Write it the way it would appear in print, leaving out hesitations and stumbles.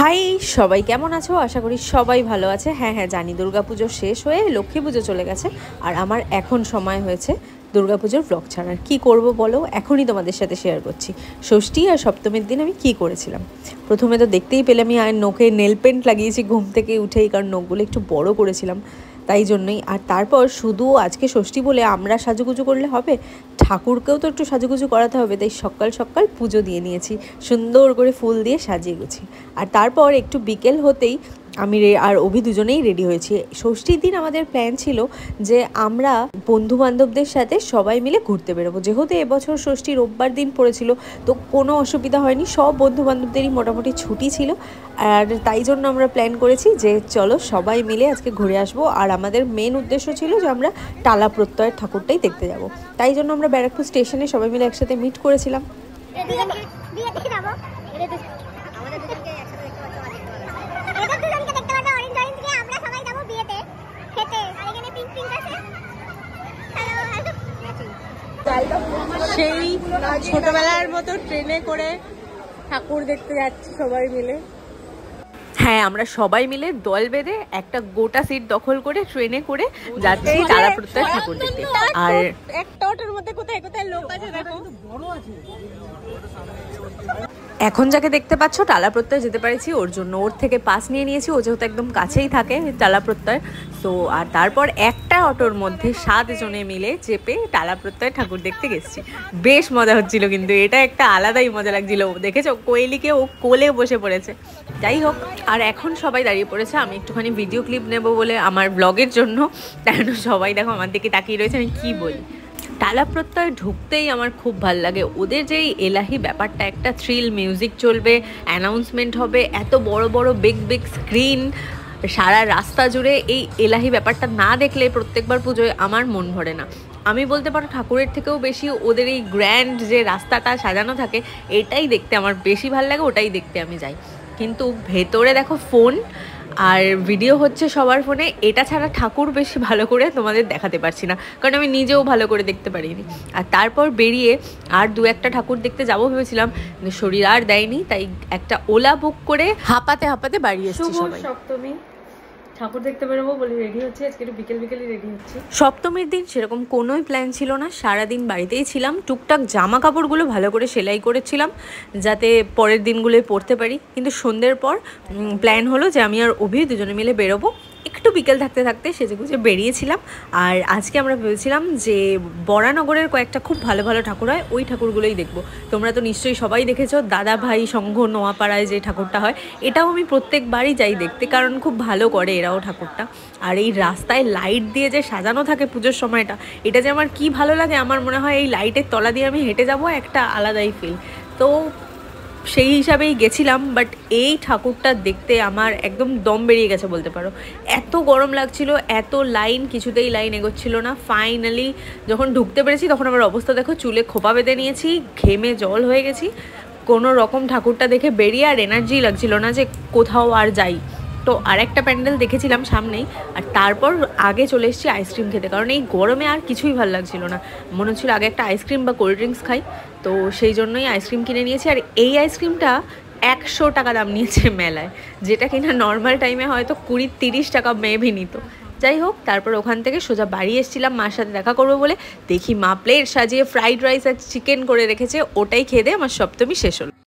High সবাই কেমন আছো? আশা করি সবাই ভালো আছে। হ্যাঁ জানি দুর্গাপুজো শেষ হয়ে লক্ষ্মী পুজো চলে গেছে, আর আমার এখন সময় হয়েছে দুর্গাপুজোর ব্লগ ছাড়ার। কী করব বলো, এখনই তোমাদের সাথে শেয়ার করছি। ষষ্ঠী আর সপ্তমীর দিন আমি কি করেছিলাম। প্রথমে তো দেখতেই পেলে আমি নখে নেল পেন্ট লাগিয়েছি ঘুম থেকে উঠেই, কারণ নখগুলো একটু বড় করেছিলাম তাই জন্যই। আর তারপর শুধু আজকে ষষ্ঠী বলে আমরা সাজুগুজু করলে হবে, ঠাকুরকেও তো একটু সাজুগুজু করাতে হবে, তাই সকাল সকাল পুজো দিয়ে নিয়েছি সুন্দর করে ফুল দিয়ে সাজিয়ে গুছি। আর তারপর একটু বিকেল হতেই আমি আর অভি দুজনেই রেডি হয়েছি। ষষ্ঠীর দিন আমাদের প্ল্যান ছিল যে আমরা বন্ধু বান্ধবদের সাথে সবাই মিলে ঘুরতে বেরোবো। যেহেতু এবছর ষষ্ঠী রোববার দিন পড়েছিল, তো কোনো অসুবিধা হয়নি, সব বন্ধু বান্ধবদেরই মোটামুটি ছুটি ছিল। আর তাই জন্য আমরা প্ল্যান করেছি যে চলো সবাই মিলে আজকে ঘুরে আসবো। আর আমাদের মেন উদ্দেশ্য ছিল যে আমরা টালা প্রত্যয়ের ঠাকুরটাই দেখতে যাব। তাই জন্য আমরা ব্যারাকপুর স্টেশনে সবাই মিলে একসাথে মিট করেছিলাম। সেই ছোটবেলার মতো ট্রেনে করে ঠাকুর দেখতে যাচ্ছি সবাই মিলে। হ্যাঁ, আমরা সবাই মিলে দল বেঁধে একটা গোটা সিট দখল করে ট্রেনে করে যাচ্ছি টালা প্রত্যয় ঠাকুর দেখতে। আর একটা অটোর মধ্যে কোথায় কোথায় লোক আছে দেখো। এখন যাকে দেখতে পাচ্ছ টালা প্রত্যয় যেতে পারছি ওর জন্য, ওর থেকে পাস নিয়ে নিয়েছি, ও যেহেতু একদম কাছেই থাকে টালা প্রত্যয়। তো আর তারপর একটা অটোর মধ্যে 7 জনে মিলে চেপে টালা প্রত্যয় ঠাকুর দেখতে গেছি। বেশ মজা হচ্ছিল, কিন্তু এটা একটা আলাদাই মজা লাগছিল। দেখেছো কোয়েলিকে ও কোলে বসে পড়েছে। যাই হোক, আর এখন সবাই দাঁড়িয়ে পড়েছে। আমি একটুখানি ভিডিও ক্লিপ নেব বলে আমার ব্লগের জন্য, তাই সবাই দেখো আমার দিকে তাকিয়ে রয়েছে। আমি কি বলি, টালা প্রত্যয় ঢুকতেই আমার খুব ভাল লাগে। ওদের যেই এলাহি ব্যাপারটা, একটা থ্রিল মিউজিক চলবে, অ্যানাউন্সমেন্ট হবে, এত বড় বড় বিগ স্ক্রিন সারা রাস্তা জুড়ে, এই এলাহি ব্যাপারটা না দেখলে প্রত্যেকবার পুজোয় আমার মন ভরে না। আমি বলতে পারো ঠাকুরের থেকেও বেশি ওদের এই গ্র্যান্ড যে রাস্তাটা সাজানো থাকে, এটাই দেখতে আমার বেশি ভাল লাগে, ওটাই দেখতে আমি যাই। কিন্তু ভেতরে দেখো ফোন আর ভিডিও হচ্ছে সবার ফোনে, এটা ছাড়া ঠাকুর বেশি ভালো করে তোমাদের দেখাতে পারছি না, কারণ আমি নিজেও ভালো করে দেখতে পারিনি। আর তারপর বেরিয়ে আর 2-1টা ঠাকুর দেখতে যাবো ভেবেছিলাম, কিন্তু শরীর আর দেয়নি, তাই একটা ওলা বুক করে হাঁপাতে হাঁপাতে বাড়ি এসেছি সবাই। সপ্তমী ঠাকুর দেখতে বেরোবো বলে রেডি হচ্ছে, আজকে একটু বিকেলই রেডি হচ্ছে। সপ্তমীর দিন সেরকম কোনোই প্ল্যান ছিল না, সারাদিন বাড়িতেই ছিলাম। টুকটাক জামা কাপড়গুলো ভালো করে সেলাই করেছিলাম যাতে পরের দিনগুলোই পরতে পারি। কিন্তু সন্ধ্যের পর প্ল্যান হলো যে আমি আর অভি দুজনে মিলে বেরোবো। একটু বিকেল থাকতে থাকতে সেজেগুজে বেরিয়েছিলাম। আর আজকে আমরা ভেবেছিলাম যে বরানগরের কয়েকটা খুব ভালো ভালো ঠাকুর হয়, ওই ঠাকুরগুলোই দেখবো। তোমরা তো নিশ্চয়ই সবাই দেখেছো দাদা ভাই সংঘ নোয়াপাড়ায় যে ঠাকুরটা হয়, এটাও আমি প্রত্যেকবারই যাই দেখতে, কারণ খুব ভালো করে এরাও ঠাকুরটা। আর এই রাস্তায় লাইট দিয়ে যে সাজানো থাকে পুজোর সময়টা, এটা যে আমার কি ভালো লাগে। আমার মনে হয় এই লাইটের তলা দিয়ে আমি হেঁটে যাব, একটা আলাদাই ফিল। তো সেই হিসাবেই গেছিলাম, বাট এই ঠাকুরটা দেখতে আমার একদম দম বেরিয়ে গেছে বলতে পারো। এত গরম লাগছিল, এত লাইন, কিছুতেই লাইন এগোচ্ছিল না। ফাইনালি যখন ঢুকতে পেরেছি তখন আমার অবস্থা দেখো, চুলে খোপা বেঁধে নিয়েছি, ঘেমে জল হয়ে গেছি। কোনো রকম ঠাকুরটা দেখে বেরিয়ে আর এনার্জি লাগছিল না যে কোথাও আর যাই। তো আরেকটা প্যান্ডেল দেখেছিলাম সামনেই, আর তারপর আগে চলে এসেছি আইসক্রিম খেতে, কারণ এই গরমে আর কিছুই ভালো লাগছিল না। মনে হচ্ছিল আগে একটা আইসক্রিম বা কোল্ড ড্রিঙ্কস খাই, তো সেই জন্যই আইসক্রিম কিনে নিয়েছি। আর এই আইসক্রিমটা 100 টাকা দাম নিয়েছে মেলায়, যেটা কিনা নর্মাল টাইমে হয়তো 20-30 টাকা মেবি নিত। যাই হোক, তারপর ওখান থেকে সোজা বাড়ি এসেছিলাম মার সাথে দেখা করবো বলে। দেখি মা প্লেট সাজিয়ে ফ্রাইড রাইস আর চিকেন করে রেখেছে, ওটাই খেয়ে দিয়ে আমার সপ্তমী শেষ হলো।